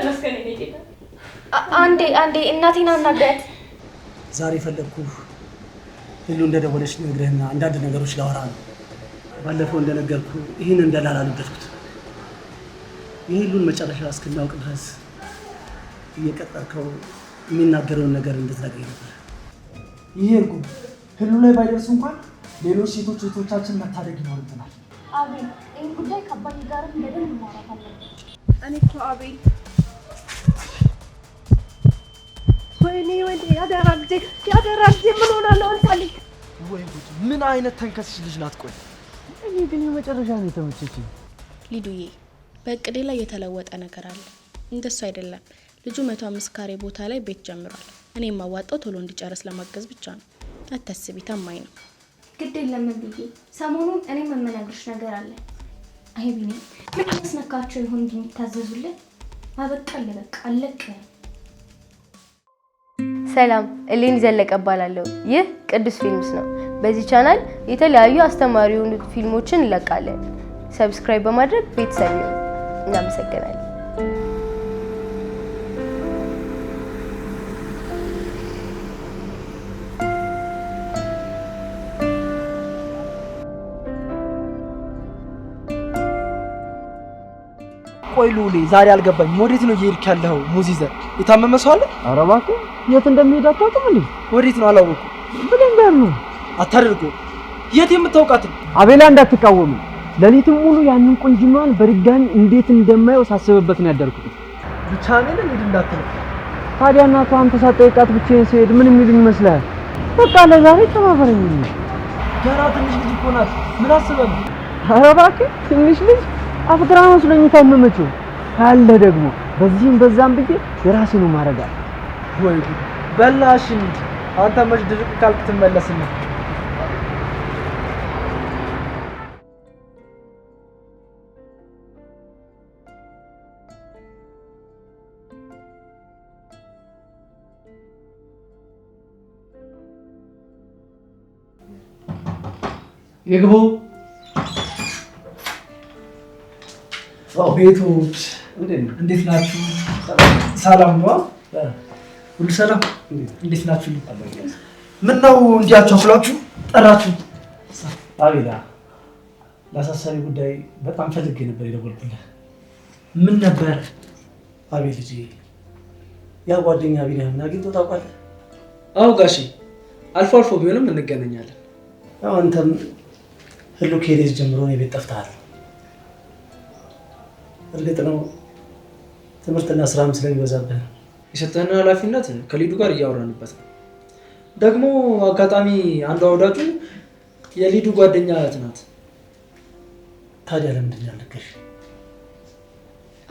ተመስገን እኔ ጌታ አንዴ እናቴን አናግሪያት ዛሬ ፈለግኩ ሁሉ እንደደወለች ነግረህና አንዳንድ ነገሮች ላወራ ነው ባለፈው እንደነገርኩ ይሄን እንደላላ ልደርኩት ይሄሉን መጨረሻ እስከናውቅ ድረስ እየቀጠርከው የሚናገረውን ነገር እንድትነግረኝ ነበር ይሄ እርጉ ሁሉ ላይ ባይደርስ እንኳን ሌሎች ሴቶች እህቶቻችን መታደግ ይኖርብናል አቤል ይሄን ጉዳይ ከባድ ጋርም በደንብ ማውራት አለብን እኔ እኮ አቤል ወይኔ ያደራግዜ ምን ሆናለሁ አንታልኝ ወይ ጉድ ምን አይነት ተንከስሽ ልጅ ናት ቆይ እኔ ግን የመጨረሻ ነው የተመቸችኝ ሊዱዬ በእቅዴ ላይ የተለወጠ ነገር አለ እንደሱ አይደለም ልጁ 105 ካሬ ቦታ ላይ ቤት ጀምሯል እኔ ማዋጣው ቶሎ እንዲጨርስ ለማገዝ ብቻ ነው አታስቢ ታማኝ ነው ግድ የለም ብዬ ሰሞኑን እኔ መመናገርሽ ነገር አለ አይ ቢኒ ምን አስነካቸው ይሁን እንዲታዘዙልን አበቃለ በቃ አለቀ ሰላም እሌኒ ዘለቀ እባላለሁ ይህ ቅዱስ ፊልምስ ነው በዚህ ቻናል የተለያዩ አስተማሪ የሆኑ ፊልሞችን እንለቃለን ሰብስክራይብ በማድረግ ቤተሰብ ይሁኑ እናመሰግናለን ቆይ ሉሊ ዛሬ አልገባኝ ወዴት ነው እየሄድክ ያለው ሙዚዘ የታመመ ሰው አለ ኧረ እባክህ የት እንደሚሄድ አታውቅም እንዴ ወዴት ነው አላወኩም ብለን ጋር ነው አታደርጉ የት የምታውቃት አቤላ እንዳትቃወም ለሊቱም ሙሉ ያንን ቁንጅማን በድጋሚ እንዴት እንደማየው ሳስብበት ነው ያደርኩት ብቻ ነን እንዴ እንዳትለው ታዲያ እናቷ አንተ ሳትጠይቃት ብቻዬን ስሄድ ምን የሚሉኝ ይመስላል በቃ ለዛሬ ተባበረኝ ገና ትንሽ ልጅ እኮ ናት ምን አስበህ ነው ኧረ እባክህ ትንሽ ልጅ አፍቅራ መስሎኝ ታመመችው ካለ ደግሞ በዚህም በዛም ብዬ የራሴ ነው ማረጋ ወይ በላሽ እንጂ አንተ መች ድርቅ ካልክ ትመለስና ይግቡ ቤቶች እንዴት ናችሁ ሰላም ነው ሁሉ ሰላም እንዴት ናችሁ ምን ነው እንዲያቻው ፍላችሁ ጠራችሁ አቤላ ለአሳሳቢ ጉዳይ በጣም ፈልጌ ነበር የደወልኩልህ ምን ነበር አቤል ልጅ ያ ጓደኛ ቢኒያም አግኝቶ ታውቃለህ አው ጋሺ አልፎ አልፎ ቢሆንም እንገናኛለን አዎ አንተም ሁሉ ከሌዝ ጀምሮ ነው ቤት ጠፍተሃል እርግጥ ነው ትምህርትና ስራም ስለሚበዛብህ የሰጠህን ኃላፊነት ከሊዱ ጋር እያወራንበት ነው ደግሞ አጋጣሚ አንዷ ወዳጁ የሊዱ ጓደኛ ናት ታዲያ ለምንድን ያልነገርሽ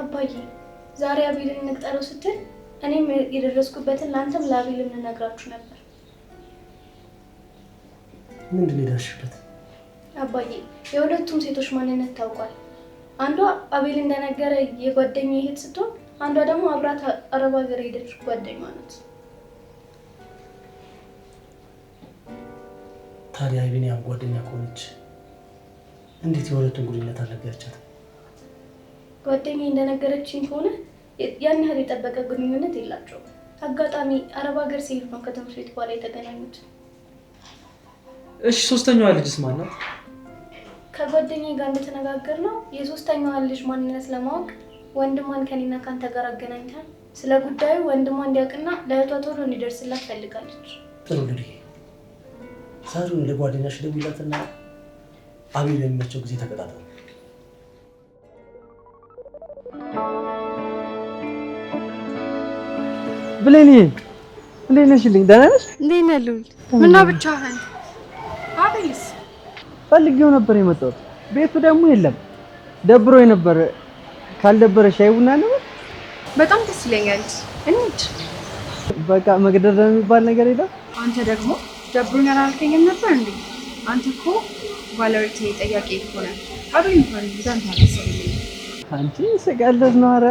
አባዬ ዛሬ አቤልን እንቅጠረው ስትል እኔም የደረስኩበትን ላንተም ለአቤል እንነግራችሁ ነበር ምንድን የደረስሽበት አባዬ የሁለቱም ሴቶች ማንነት ታውቋል አንዷ አቤል እንደነገረ የጓደኛ እህት ስትሆን አንዷ ደግሞ አብራት አረብ ሀገር ሄደች ጓደኛ ናት ታዲያ ቢኒያም ጓደኛ ከሆነች እንዴት የሁለቱን ጉድለት አልነገረቻት ጓደኛ እንደነገረችኝ ከሆነ ያን ያህል የጠበቀ ግንኙነት የላቸውም አጋጣሚ አረብ ሀገር ሲሄዱ ነው ከትምህርት ቤት በኋላ የተገናኙት እሺ ሶስተኛዋ ልጅስ ማን ናት ከጓደኛዬ ጋር እንደተነጋገርነው የሶስተኛዋ ልጅ ማንነት ለማወቅ ወንድሟን ከኔና ካንተ ጋር አገናኝተን ስለ ጉዳዩ ወንድሟ እንዲያውቅና ለእህቷ ቶሎ እንዲደርስላት ፈልጋለች ጥሩ ልጅ ዛሬውን ለጓደኛሽ ደውይላትና አቤል የሚመቸው ጊዜ ተቀጣጣሉ ብሌኒ እንዴት ነሽልኝ ደህና ነሽ እንዴት ነህ ሉል ምነው ብቻህን አቤልስ ፈልጌው ነበር የመጣሁት ቤቱ ደግሞ የለም ደብሮኝ ነበር ካልደበረሽ ሻይ ቡና ነው በጣም ደስ ይለኛል እንዴ በቃ መግደርደር የሚባል ነገር የለም አንተ ደግሞ ደብሮኛል አልከኝም ነበር እንዴ አንተ እኮ ባለቤቴ ጠያቄ ሆነ አቤል እንኳን ዛንታ አሰብልኝ አንቺ ስቀልድ ነው ኧረ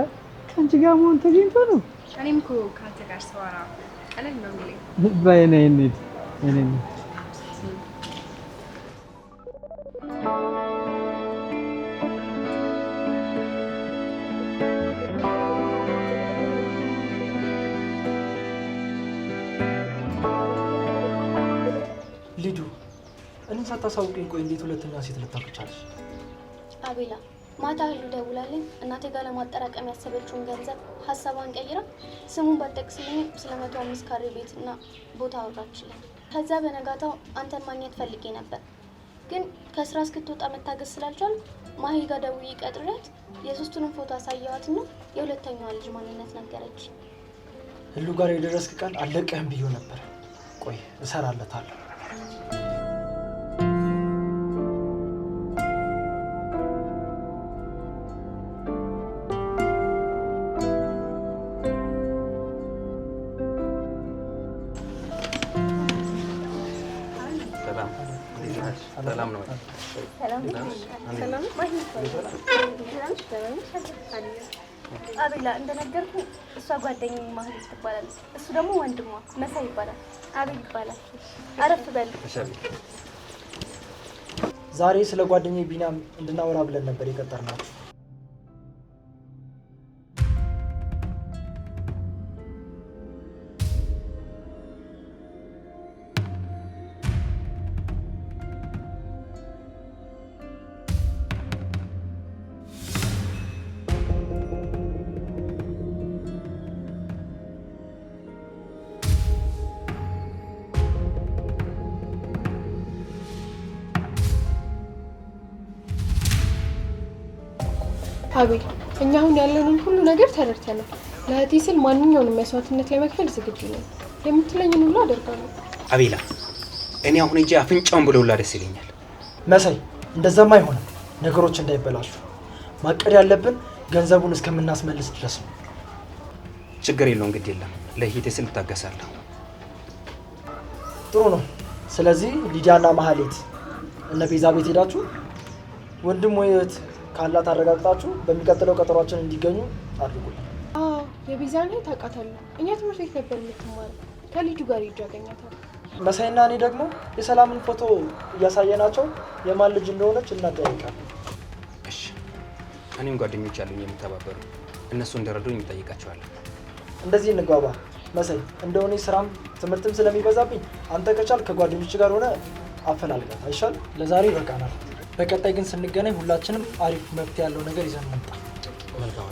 ከአንቺ ጋር መሆን ተገኝቶ ነው እኔም እኮ ካንተ ጋር ሰዋራ ቀለል ነው የሚለኝ በእኔ እንሂድ ሳታሳውቂኝ ቆይ እንዴት ሁለተኛ ሴት ልታውቂቻለሽ? አቤላ ማታ ህሉ ደውላልኝ እናቴ ጋር ለማጠራቀም ያሰበችውን ገንዘብ ሀሳቧን ቀይራ ስሙን ባትጠቅስልኝ ስለ 105 ካሬ ቤትና ቦታ አወራችልኝ። ከዛ በነጋታው አንተን ማግኘት ፈልጌ ነበር፣ ግን ከስራ እስክትወጣ መታገስ ስላልቻልኩ ማሂ ጋር ደውዬ ቀጥሬያት የሶስቱንም ፎቶ አሳየዋትና የሁለተኛዋ ልጅ ማንነት ነገረች። ህሉ ጋር የደረስክ ቀን አለቀህም ብዬ ነበር። ቆይ እሰራለታለሁ። ሰላም ነው። አቤላ እንደነገርኩ እሷ ጓደኛዬ ማህሌት ትባላለች፣ እሱ ደግሞ ወንድሟ መሳይ ይባላል። አቤል ይባላል። አረፍ በል። ዛሬ ስለ ጓደኛዬ ቢኒያም እንድናወራ ብለን ነበር የቀጠርናችሁ። አቤል እኛ አሁን ያለንን ሁሉ ነገር ተረድተናል። ለእህቴ ስል ማንኛውንም መስዋዕትነት ለመክፈል ዝግጁ ነኝ። የምትለኝን ሁሉ አደርጋለሁ። አቤላ እኔ አሁን እጄ አፍንጫውን ብለውላ ደስ ይለኛል። መሳይ እንደዛማ አይሆንም። ነገሮች እንዳይበላሹ ማቀድ ያለብን ገንዘቡን እስከምናስመልስ ድረስ ነው። ችግር የለውም፣ ግድ የለም። ለእህቴ ስል እታገሳለሁ። ጥሩ ነው። ስለዚህ ሊዲያና ማህሌት እነ ቤዛ ቤት ሄዳችሁ ወንድም ወይ እህት ካላት አረጋግጣችሁ በሚቀጥለው ቀጠሯችን እንዲገኙ አድርጉልኝ። የቤዛን እህት አውቃታለሁ። እኛ ትምህርት ቤት ነበር የምትማረው። ከልጁ ጋር ሂጅ አገኛታለሁ። መሳይና እኔ ደግሞ የሰላምን ፎቶ እያሳየናቸው የማን ልጅ እንደሆነች እናጠያይቃለን። እሺ፣ እኔም ጓደኞች አሉኝ የምተባበሩ፣ እነሱ እንደረዱኝ እንጠይቃቸዋለን። እንደዚህ እንግባባ። መሳይ እንደሆነ ስራም ትምህርትም ስለሚበዛብኝ አንተ ከቻል ከጓደኞች ጋር ሆነ አፈላልጋት አይሻል? ለዛሬ ይበቃናል። በቀጣይ ግን ስንገናኝ ሁላችንም አሪፍ መፍትሄ ያለው ነገር ይዘን እንምጣ። መልካም።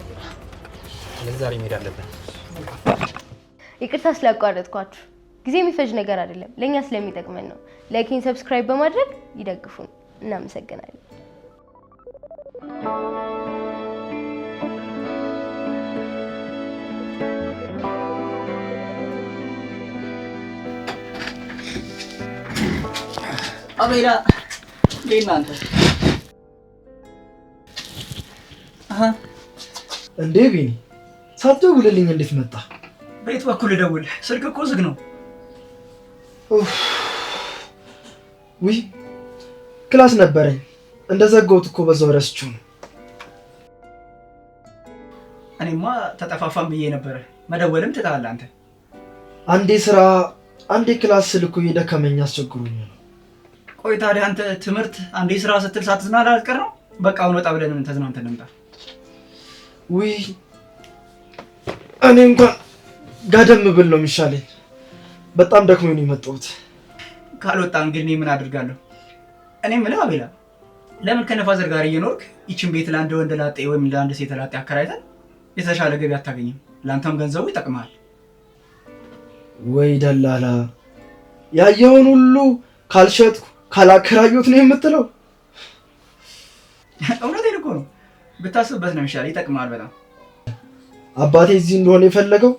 ስለዚህ ዛሬ መሄድ አለብን። ይቅርታ ስላቋረጥኳችሁ። ጊዜ የሚፈጅ ነገር አይደለም፣ ለእኛ ስለሚጠቅመን ነው። ላይክን ሰብስክራይብ በማድረግ ይደግፉን። እናመሰግናለን። አቤላ ለእናንተ እንዴ ቢኒ ሳትደውልልኝ እንዴት መጣ? በየት በኩል ደውል? ስልክ እኮ ዝግ ነው። ውይ ክላስ ነበረኝ እንደዘጋሁት እኮ በዛው ረስቼው ነው። እኔማ ተጠፋፋም ብዬ ነበረ። መደወልም ትተሃል አንተ። አንዴ ስራ አንዴ ክላስ ስልኩ እየደከመኝ አስቸግሮኝ ነው። ቆይ ታዲያ አንተ ትምህርት አንዴ ስራ ስትል ሳትዝናና አልቀር ነው? በቃ አሁን ወጣ ብለን ተዝናንተን እንምጣ። ውይ እኔ እንኳን ጋደም ብል ነው የሚሻለኝ። በጣም ደክሞኝ ነው የመጣሁት። ካልወጣን ግን እኔ ምን አድርጋለሁ? እኔ የምልህ አቤላ ለምን ከነፋዘር ጋር እየኖርክ ይችን ቤት ለአንድ ወንድ ላጤ ወይም ለአንድ ሴት ላጤ አከራይተን የተሻለ ገቢ አታገኝም? ለአንተም ገንዘቡ ይጠቅማል። ወይ ደላላ ያየውን ሁሉ ካልሸጥኩ ካላከራዩት ነው የምትለው? እውነቴን እኮ ነው። ብታስብበት ነው የሚሻለው። ይጠቅማል በጣም። አባቴ እዚህ እንደሆነ የፈለገው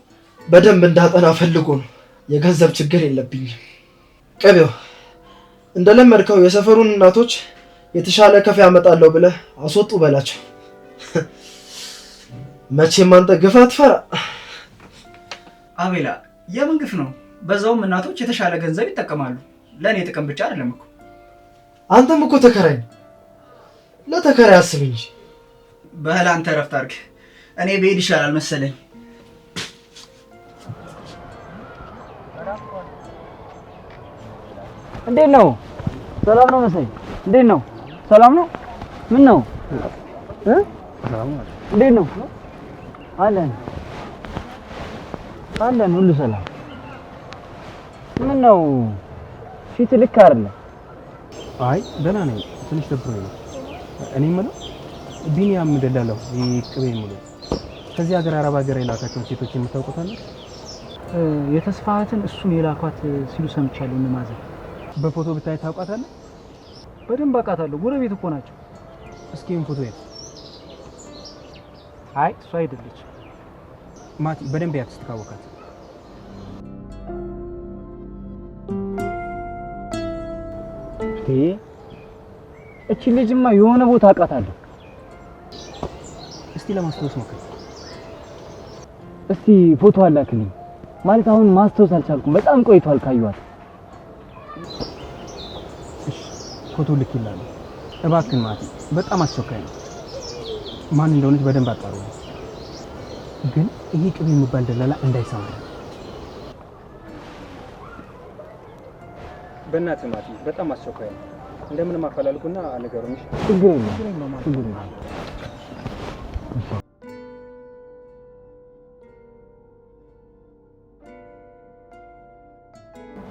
በደንብ እንዳጠና ፈልጎ ነው። የገንዘብ ችግር የለብኝም። ቀቢው እንደለመድከው የሰፈሩን እናቶች የተሻለ ከፍ ያመጣለሁ ብለህ አስወጡ በላቸው። መቼም አንተ ግፍ አትፈራ። አቤላ የምን ግፍ ነው? በዛውም እናቶች የተሻለ ገንዘብ ይጠቀማሉ። ለእኔ ጥቅም ብቻ አይደለም እኮ። አንተም እኮ ተከራይ፣ ለተከራይ አስብ እንጂ። በህል አንተ ረፍት አድርግ። እኔ ብሄድ ይሻላል መሰለኝ። እንዴት ነው? ሰላም ነው መሰለኝ። እንዴት ነው? ሰላም ነው? ምን ነው? እንዴት ነው? አለን አለን፣ ሁሉ ሰላም። ምን ነው? ፊት ልክ አይደለም። አይ ደህና ነኝ። ትንሽ ደብሮኝ ነው። እኔ የምለው ቢኒያም ደላላው ቅቤ የምለው ከዚህ ሀገር አረብ ሀገር የላካቸውን ሴቶች የምታውቁታለ? የተስፋትን እሱን የላኳት ሲሉ ሰምቻለሁ። እንማዘን በፎቶ ብታይ ታውቃታለህ? በደንብ አውቃታለሁ። ጎረቤት እኮ ናቸው። እስኪም ፎቶ የት? አይ እሷ አይደለች። ማቲ በደንብ ያት ስትካወቃት እቺ ልጅማ የሆነ ቦታ አውቃታለሁ። እስቲ ለማስታወስ ሞክር። እስቲ ፎቶ አላክልኝ። ማለት አሁን ማስታወስ አልቻልኩም። በጣም ቆይቷል ካዩዋት። እሺ ፎቶ ልክልሃለሁ። እባክህን ማቲ፣ በጣም አስቸኳይ ነው። ማን እንደሆነች በደንብ አጣሩ። ግን ይሄ ቅቤ የሚባል ደላላ እንዳይሰማ። በእናትህ ማቲ፣ በጣም አስቸኳይ ነው። እንደምንም አፈላልጉና ነገሩን። ችግር የለም።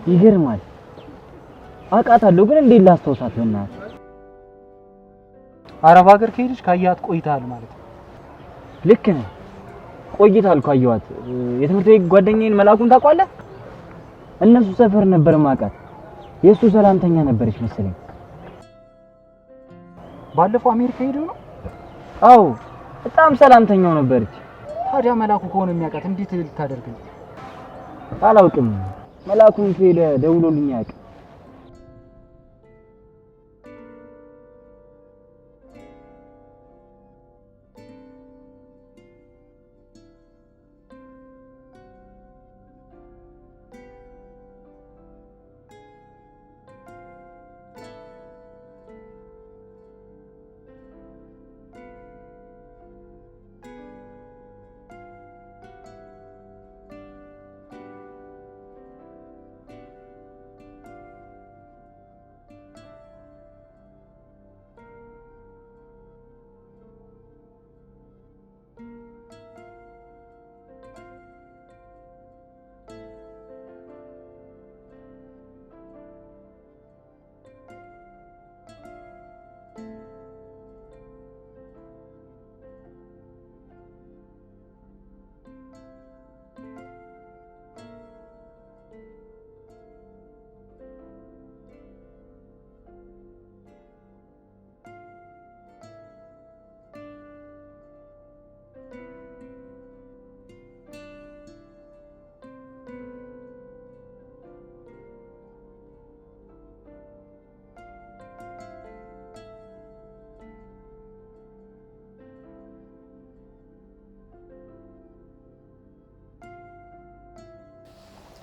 ይገርማል። አውቃታለሁ ግን እንዴት ላስታውሳት? በእናትህ አረብ ሀገር ከሄደች ካያት ቆይታል ማለት ነው። ልክ ነህ። ቆይታል ካየኋት። የትምህርት ቤት ጓደኛዬን መላኩን ታውቃለህ? እነሱ ሰፈር ነበር ማውቃት። የእሱ ሰላምተኛ ነበረች መሰለኝ። ባለፈው አሜሪካ ሄዶ ነው? አዎ በጣም ሰላምተኛው ነበረች። ታዲያ መላኩ ከሆነ የሚያውቃት እንዴት ልታደርግ ነው? አላውቅም። መላኩን ከሄደ ደውሎልኝ ያውቅ።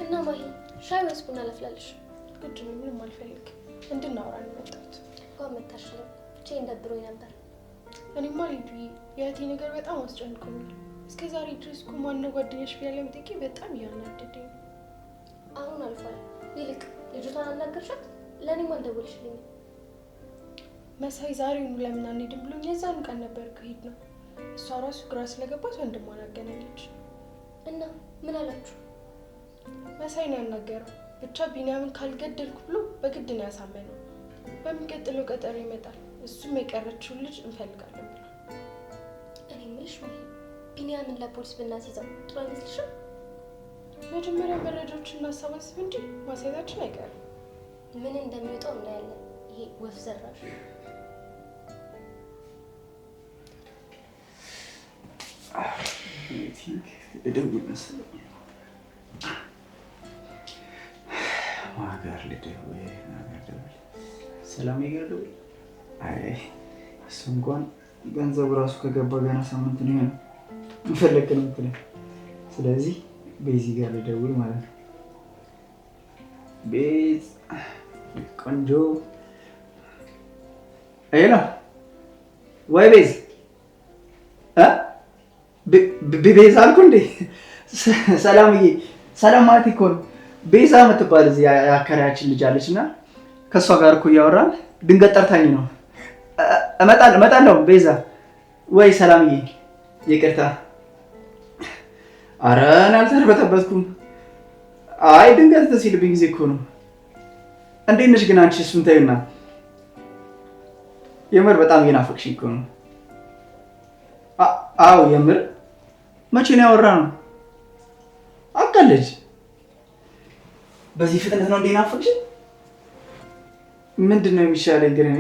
እና ማሂ ሻይ ወይስ ቡና ላፍላለሽ? ግድ ነው። ምንም አልፈልግም። እንድናወራ ነው የመጣሁት። እንኳን መጣሽልኝ። ብቻዬን ደብሮኝ ነበር። እኔማ ልዩዬ የእህቴ ነገር በጣም አስጨንቆኛል። እስከ ዛሬ ድረስ እኮ ማነው ጓደኛሽ ብያለሁ የምጠይቄ በጣም እያናደደኝ ነው። አሁን አልፏል። ይልቅ ልጅቷን አናገርሻት? ለእኔም አልደወልሽልኝም። መሳይ ዛሬውኑ ለምን አንሄድም ብሎኝ የዛኑ ቀን ነበር ከሄድ ነው። እሷ ራሱ ግራ ስለገባት ወንድሟን አገናኘች። እና ምን አላችሁ? መሳይ ነው ያናገረው። ብቻ ቢኒያምን ካልገደልኩ ብሎ በግድ ነው ያሳመነው። በሚቀጥለው ቀጠሮ ይመጣል። እሱም የቀረችውን ልጅ እንፈልጋለን ብሏል። እኔ የምልሽ ማሂ፣ ቢኒያምን ለፖሊስ ብናስይዘው ጥሩ አይመስልሽም? መጀመሪያ መረጃዎችን እናሰባስብ እንጂ ማስያዛችን አይቀርም። ምን እንደሚወጣው እናያለን። ይሄ ወፍ ዘራሽ ልደውል መሰለኝ። ማጋር ልደውል ሰላም ይገርደው። አይ እሱ እንኳን ገንዘቡ ራሱ ከገባ ገና ሳምንት ነው ያለው። እንፈልግ ነው የምትለኝ። ስለዚህ ቤዚ ጋር ልደውል ማለት ነው። ቤዝ ቆንጆ አይላ ወይ ቤዝ ቤዛ አልኩ እንዴ? ሰላምዬ፣ ሰላም ማለት እኮ ነው። ቤዛ የምትባል እዚህ የአከራያችን ልጅ አለች እና ከእሷ ጋር እኮ እያወራን ድንገት ጠርታኝ ነው። እመጣለሁ ቤዛ። ወይ ሰላምዬ፣ ይቅርታ። ኧረ እኔ አልተርበተበትኩም። አይ ድንገት ሲልብኝ ጊዜ እኮ ነው። እንዴት ነሽ ግን አንቺ? እሱን ተይውና የምር በጣም እየናፈቅሽኝ እኮ ነው። አዎ የምር መቼ ነው ያወራነው? አቃለች በዚህ ፍጥነት ነው እንዴ ናፈቅሽኝ? ምንድን ነው የሚሻለኝ ግን እኔ